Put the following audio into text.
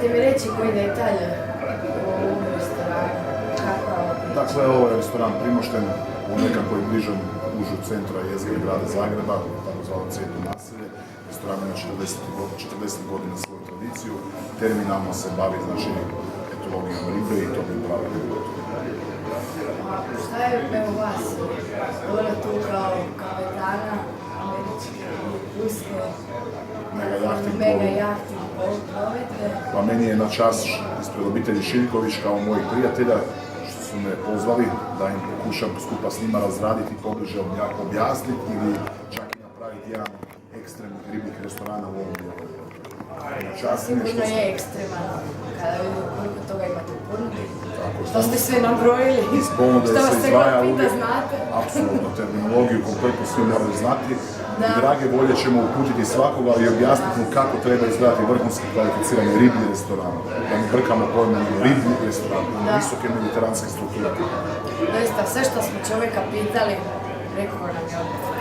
Možete mi reći koji detalj u ovom restoranu? Dakle, ovo je restoran primošten u nekakvoj bližem užu centra jezgre grada Zagreba, takozvano Cvjetno naselje. Restoran ima 40 godina svoju tradiciju. Terminalno se bavi, znači, etologijom ribe i to bi pravilno. Šta je evo vas? Dobro tu kao kapetana američke ruske mega jahti plovidbe. Pa meni je na čast ispred obitelji Šiljković kao mojih prijatelja što su me pozvali da im pokušam skupa s njima razraditi, pobliže objasniti ili čak i napraviti jedan ekstremnih ribnih restorana u ovom dijelu. Sigurno je ekstremano, kada vidimo koliko toga imate u ponudi, što ste sve nabrojili, što vas se god pita znate. Apsolutno, terminologiju kompletno svi moraju znati i drage volje ćemo uputiti svakoga i objasniti mu kako treba izgledati vrhunski kvalificirani ribni restoran. Da ne brkamo pojma ribni restoran, visoke mediteranske strukture. Doista, sve što smo čovjeka pitali, rekao nam je odgovor.